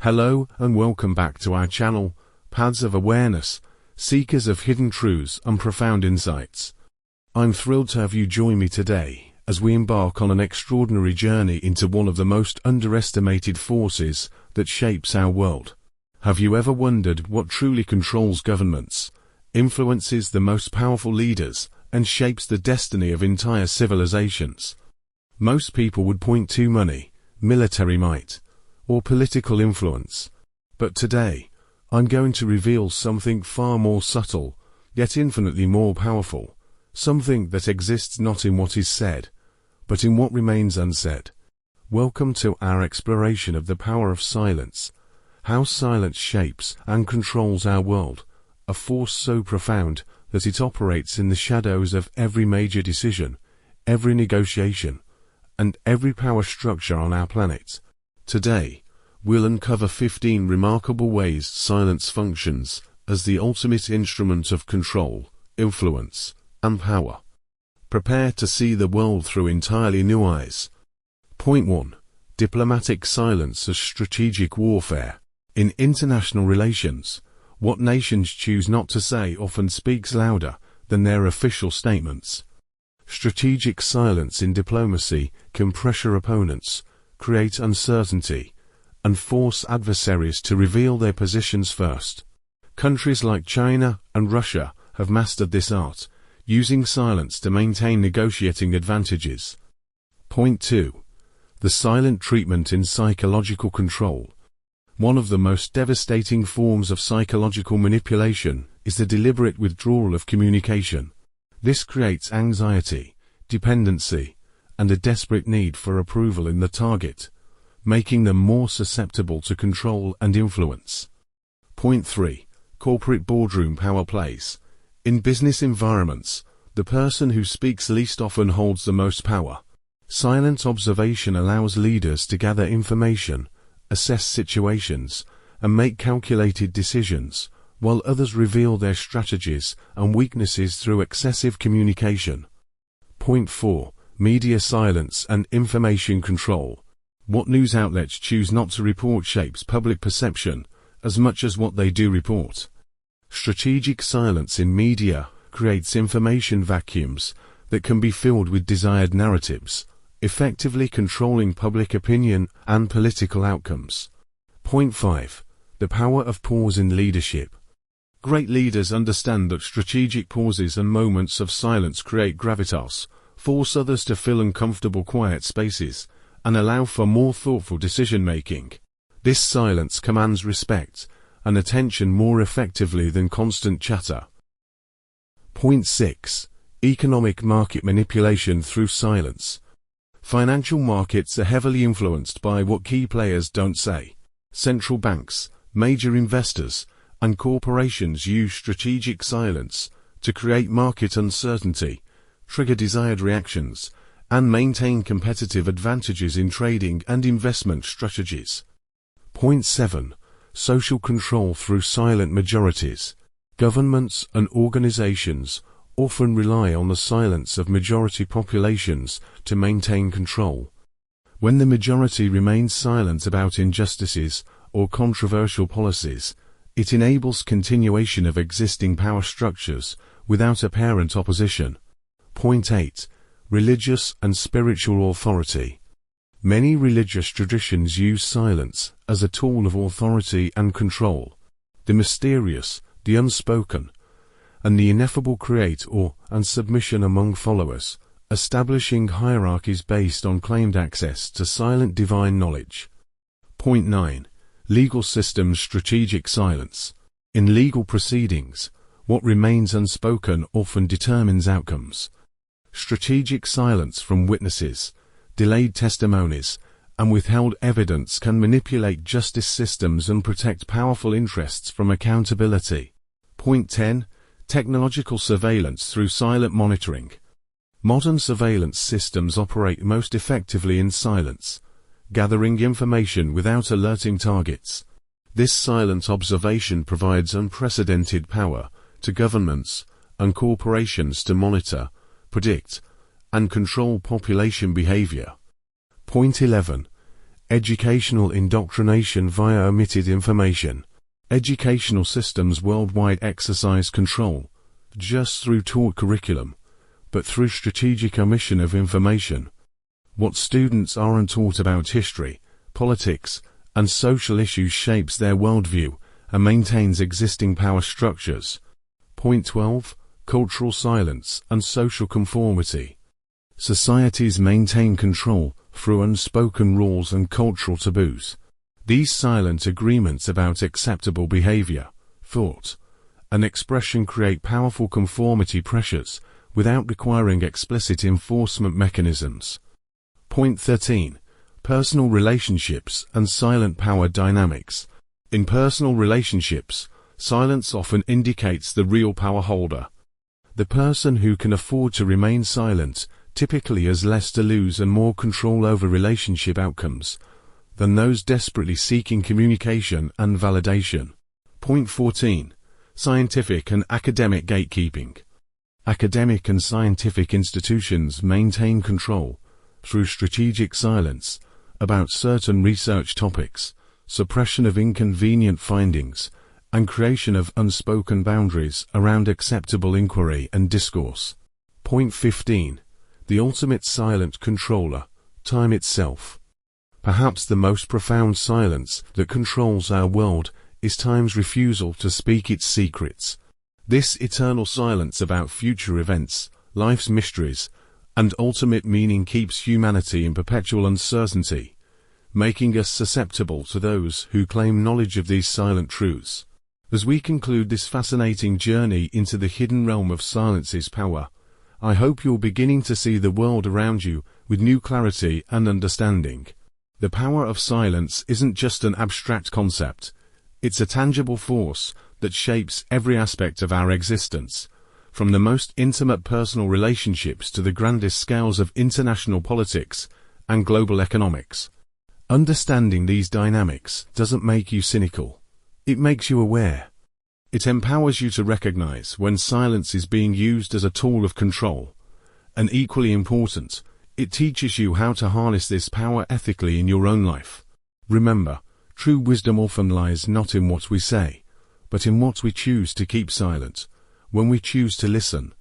Hello and welcome back to our channel, Paths of Awareness, seekers of hidden truths and profound insights. I'm thrilled to have you join me today as we embark on an extraordinary journey into one of the most underestimated forces that shapes our world. Have you ever wondered what truly controls governments, influences the most powerful leaders, and shapes the destiny of entire civilizations? Most people would point to money, military might, or political influence. But today, I'm going to reveal something far more subtle, yet infinitely more powerful, something that exists not in what is said, but in what remains unsaid. Welcome to our exploration of the power of silence, how silence shapes and controls our world, a force so profound that it operates in the shadows of every major decision, every negotiation, and every power structure on our planet. Today, we'll uncover 15 remarkable ways silence functions as the ultimate instrument of control, influence, and power. Prepare to see the world through entirely new eyes. Point 1. Diplomatic silence as strategic warfare. In international relations, what nations choose not to say often speaks louder than their official statements. Strategic silence in diplomacy can pressure opponents, create uncertainty, and force adversaries to reveal their positions first. Countries like China and Russia have mastered this art, using silence to maintain negotiating advantages. Point 2. The silent treatment in psychological control. One of the most devastating forms of psychological manipulation is the deliberate withdrawal of communication. This creates anxiety, dependency, and a desperate need for approval in the target, making them more susceptible to control and influence. Point 3. Corporate boardroom power plays. In business environments, the person who speaks least often holds the most power. Silent observation allows leaders to gather information, assess situations, and make calculated decisions, while others reveal their strategies and weaknesses through excessive communication. Point 4. Media silence and information control. What news outlets choose not to report shapes public perception as much as what they do report. Strategic silence in media creates information vacuums that can be filled with desired narratives, effectively controlling public opinion and political outcomes. Point 5. The power of pause in leadership. Great leaders understand that strategic pauses and moments of silence create gravitas, force others to fill uncomfortable quiet spaces, and allow for more thoughtful decision-making. This silence commands respect and attention more effectively than constant chatter. Point 6. Economic market manipulation through silence. Financial markets are heavily influenced by what key players don't say. Central banks, major investors, and corporations use strategic silence to create market uncertainty, trigger desired reactions, and maintain competitive advantages in trading and investment strategies. Point 7. Social control through silent majorities. Governments and organizations often rely on the silence of majority populations to maintain control. When the majority remains silent about injustices or controversial policies, it enables continuation of existing power structures without apparent opposition. Point 8. Religious and spiritual authority. Many religious traditions use silence as a tool of authority and control. The mysterious, the unspoken, and the ineffable create awe and submission among followers, establishing hierarchies based on claimed access to silent divine knowledge. Point 9. Legal systems strategic silence. In legal proceedings, what remains unspoken often determines outcomes. Strategic silence from witnesses, delayed testimonies, and withheld evidence can manipulate justice systems and protect powerful interests from accountability. Point 10. Technological surveillance through silent monitoring. Modern surveillance systems operate most effectively in silence, gathering information without alerting targets. This silent observation provides unprecedented power to governments and corporations to monitor, predict, and control population behavior. Point 11. Educational indoctrination via omitted information. Educational systems worldwide exercise control, just through taught curriculum, but through strategic omission of information. What students aren't taught about history, politics, and social issues shapes their worldview and maintains existing power structures. Point 12. Cultural silence and social conformity. Societies maintain control through unspoken rules and cultural taboos. These silent agreements about acceptable behavior, thought, and expression create powerful conformity pressures without requiring explicit enforcement mechanisms. Point 13. Personal relationships and silent power dynamics. In personal relationships, silence often indicates the real power holder. The person who can afford to remain silent typically has less to lose and more control over relationship outcomes than those desperately seeking communication and validation. Point 14. Scientific and academic gatekeeping. Academic and scientific institutions maintain control through strategic silence about certain research topics, suppression of inconvenient findings, and creation of unspoken boundaries around acceptable inquiry and discourse. Point 15. The ultimate silent controller, time itself. Perhaps the most profound silence that controls our world is time's refusal to speak its secrets. This eternal silence about future events, life's mysteries, and ultimate meaning keeps humanity in perpetual uncertainty, making us susceptible to those who claim knowledge of these silent truths. As we conclude this fascinating journey into the hidden realm of silence's power, I hope you're beginning to see the world around you with new clarity and understanding. The power of silence isn't just an abstract concept, it's a tangible force that shapes every aspect of our existence, from the most intimate personal relationships to the grandest scales of international politics and global economics. Understanding these dynamics doesn't make you cynical. It makes you aware. It empowers you to recognize when silence is being used as a tool of control. And equally important, it teaches you how to harness this power ethically in your own life. Remember, true wisdom often lies not in what we say, but in what we choose to keep silent, when we choose to listen,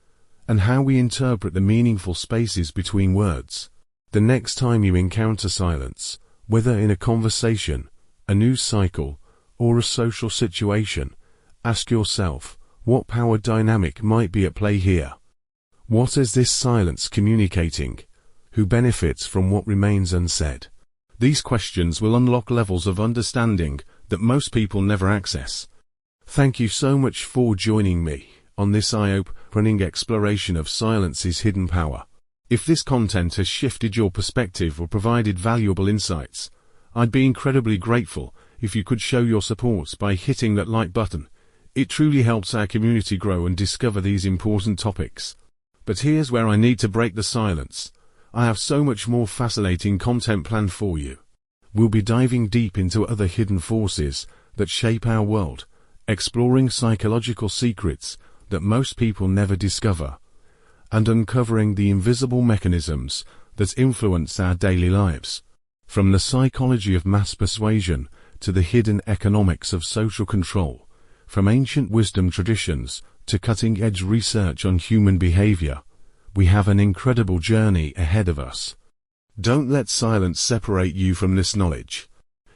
and how we interpret the meaningful spaces between words. The next time you encounter silence, whether in a conversation, a news cycle, or a social situation, ask yourself, what power dynamic might be at play here? What is this silence communicating? Who benefits from what remains unsaid? These questions will unlock levels of understanding that most people never access. Thank you so much for joining me on this eye-opening exploration of silence's hidden power. If this content has shifted your perspective or provided valuable insights, I'd be incredibly grateful if you could show your support by hitting that like button. It truly helps our community grow and discover these important topics. But here's where I need to break the silence. I have so much more fascinating content planned for you. We'll be diving deep into other hidden forces that shape our world, exploring psychological secrets that most people never discover, and uncovering the invisible mechanisms that influence our daily lives. From the psychology of mass persuasion to the hidden economics of social control, from ancient wisdom traditions to cutting-edge research on human behavior, we have an incredible journey ahead of us. Don't let silence separate you from this knowledge.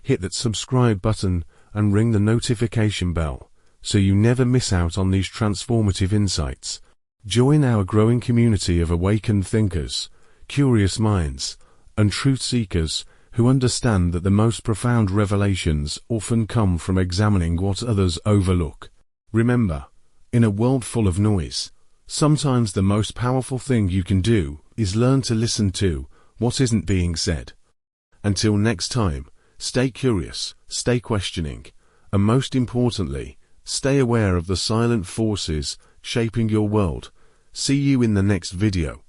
Hit that subscribe button and ring the notification bell so you never miss out on these transformative insights. Join our growing community of awakened thinkers, curious minds, and truth seekers who understand that the most profound revelations often come from examining what others overlook. Remember, in a world full of noise, sometimes the most powerful thing you can do is learn to listen to what isn't being said. Until next time, stay curious, stay questioning, and most importantly, stay aware of the silent forces shaping your world. See you in the next video.